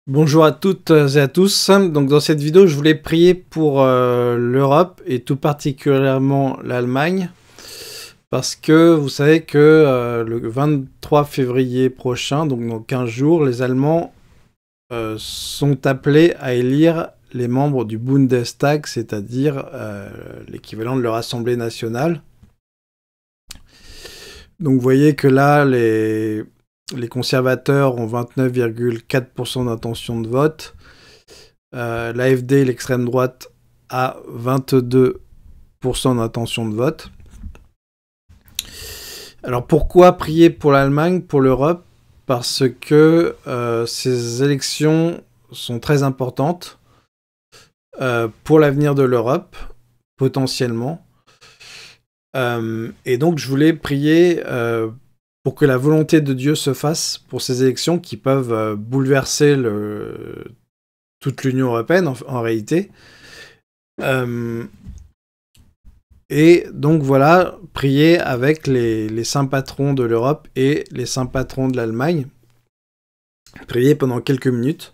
Bonjour à toutes et à tous. Donc dans cette vidéo, je voulais prier pour l'Europe et tout particulièrement l'Allemagne parce que vous savez que le 23 février prochain, donc dans 15 jours, les Allemands sont appelés à élire les membres du Bundestag, c'est-à-dire l'équivalent de leur Assemblée nationale. Donc vous voyez que là, les conservateurs ont 29,4% d'intention de vote. L'AfD, l'extrême droite, a 22% d'intention de vote. Alors pourquoi prier pour l'Allemagne, pour l'Europe? Parce que ces élections sont très importantes pour l'avenir de l'Europe, potentiellement. Et donc je voulais prier pour que la volonté de Dieu se fasse pour ces élections qui peuvent bouleverser toute l'Union européenne en réalité. Et donc voilà, prier avec les saints patrons de l'Europe et les saints patrons de l'Allemagne. Prier pendant quelques minutes.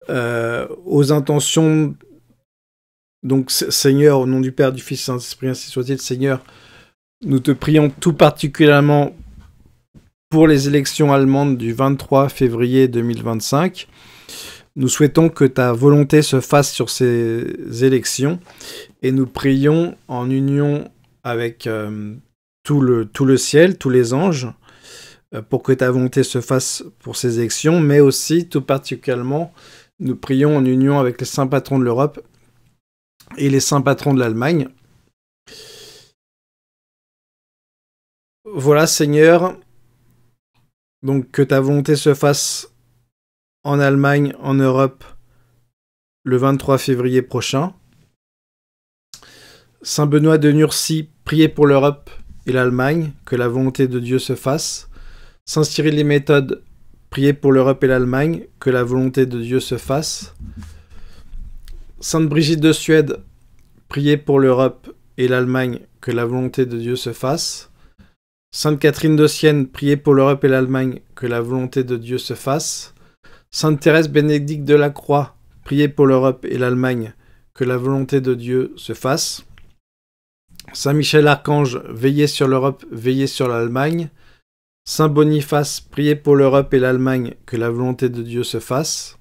Aux intentions, donc Seigneur, au nom du Père, du Fils et du Saint-Esprit, ainsi soit-il, Seigneur, nous te prions tout particulièrement pour les élections allemandes du 23 février 2025. Nous souhaitons que ta volonté se fasse sur ces élections et nous prions en union avec tout le ciel, tous les anges, pour que ta volonté se fasse pour ces élections, mais aussi, tout particulièrement, nous prions en union avec les saints patrons de l'Europe et les saints patrons de l'Allemagne. Voilà, Seigneur, donc que ta volonté se fasse en Allemagne, en Europe, le 23 février prochain. Saint Benoît de Nursie, priez pour l'Europe et l'Allemagne, que la volonté de Dieu se fasse. Saint Cyril les Méthodes, priez pour l'Europe et l'Allemagne, que la volonté de Dieu se fasse. Sainte Brigitte de Suède, priez pour l'Europe et l'Allemagne, que la volonté de Dieu se fasse. Sainte Catherine de Sienne, priez pour l'Europe et l'Allemagne, que la volonté de Dieu se fasse. Sainte Thérèse Bénédicte de la Croix, priez pour l'Europe et l'Allemagne, que la volonté de Dieu se fasse. Saint Michel Archange, veillez sur l'Europe, veillez sur l'Allemagne. Saint Boniface, priez pour l'Europe et l'Allemagne, que la volonté de Dieu se fasse.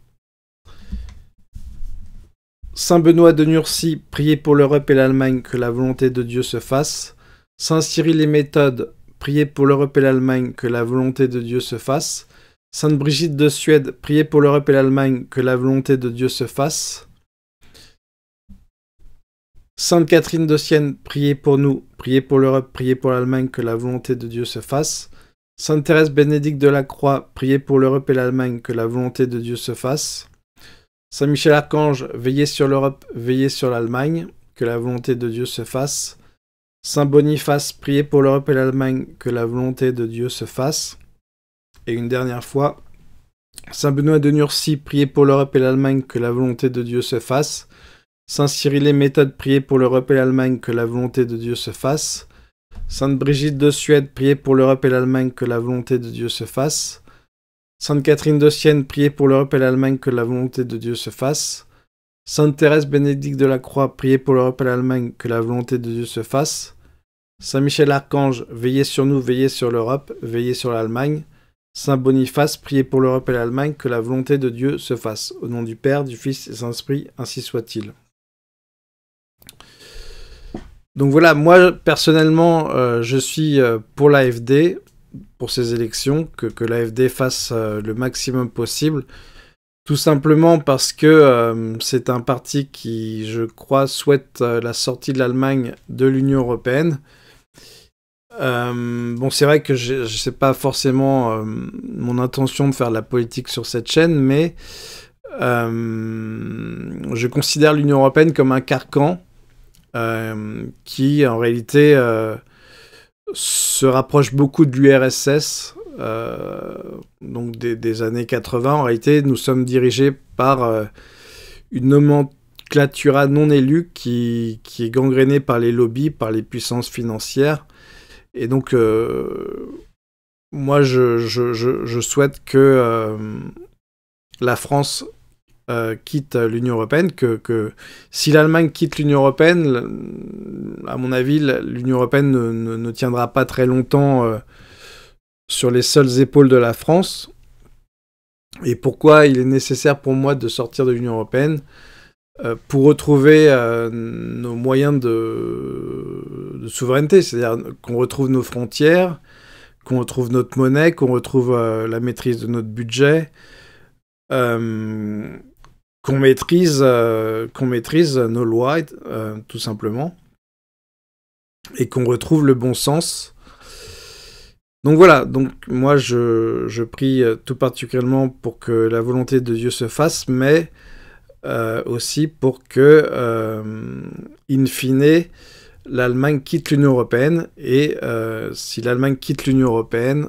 Saint Benoît de Nursie, priez pour l'Europe et l'Allemagne, que la volonté de Dieu se fasse. Saint Cyril les Méthodes, priez pour l'Europe et l'Allemagne, que la volonté de Dieu se fasse. Sainte Brigitte de Suède, priez pour l'Europe et l'Allemagne, que la volonté de Dieu se fasse. Sainte Catherine de Sienne, priez pour nous, priez pour l'Europe, priez pour l'Allemagne, que la volonté de Dieu se fasse. Sainte Thérèse Bénédicte de la Croix, priez pour l'Europe et l'Allemagne, que la volonté de Dieu se fasse. Saint Michel Archange, veillez sur l'Europe, veillez sur l'Allemagne, que la volonté de Dieu se fasse. Saint Boniface, priez pour l'Europe et l'Allemagne, que la volonté de Dieu se fasse. Et une dernière fois, Saint Benoît de Nursie, priez pour l'Europe et l'Allemagne, que la volonté de Dieu se fasse. Saint Cyril les Méthodes, priez pour l'Europe et l'Allemagne, que la volonté de Dieu se fasse. Sainte Brigitte de Suède, priez pour l'Europe et l'Allemagne, que la volonté de Dieu se fasse. Sainte Catherine de Sienne, priez pour l'Europe et l'Allemagne, que la volonté de Dieu se fasse. Sainte Thérèse Bénédicte de la Croix, priez pour l'Europe et l'Allemagne, que la volonté de Dieu se fasse. Saint Michel Archange, veillez sur nous, veillez sur l'Europe, veillez sur l'Allemagne. Saint Boniface, priez pour l'Europe et l'Allemagne, que la volonté de Dieu se fasse. Au nom du Père, du Fils et du Saint-Esprit, ainsi soit-il. Donc voilà, moi personnellement, je suis pour l'AfD, pour ces élections, que l'AfD fasse le maximum possible, tout simplement parce que c'est un parti qui, je crois, souhaite la sortie de l'Allemagne de l'Union européenne. Bon, c'est vrai que c'est pas forcément mon intention de faire de la politique sur cette chaîne, mais je considère l'Union européenne comme un carcan qui, en réalité, se rapproche beaucoup de l'URSS, donc des années 80. En réalité, nous sommes dirigés par une nomenclatura non élue qui est gangrénée par les lobbies, par les puissances financières. Et donc, moi, je souhaite que la France quitte l'Union européenne, que si l'Allemagne quitte l'Union européenne, à mon avis, l'Union européenne ne tiendra pas très longtemps sur les seules épaules de la France. Et pourquoi il est nécessaire pour moi de sortir de l'Union européenne pour retrouver nos moyens de souveraineté, c'est-à-dire qu'on retrouve nos frontières, qu'on retrouve notre monnaie, qu'on retrouve la maîtrise de notre budget, qu'on maîtrise nos lois, tout simplement, et qu'on retrouve le bon sens. Donc voilà, donc moi je prie tout particulièrement pour que la volonté de Dieu se fasse, mais aussi pour que, in fine, l'Allemagne quitte l'Union européenne, et si l'Allemagne quitte l'Union européenne,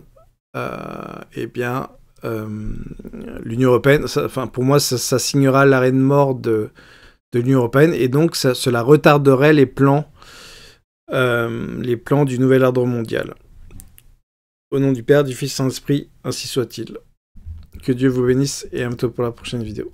eh bien, l'Union européenne, pour moi, ça signera l'arrêt de mort de l'Union européenne, et donc cela retarderait les plans du nouvel ordre mondial. Au nom du Père, du Fils et du Saint-Esprit, ainsi soit-il. Que Dieu vous bénisse, et à bientôt pour la prochaine vidéo.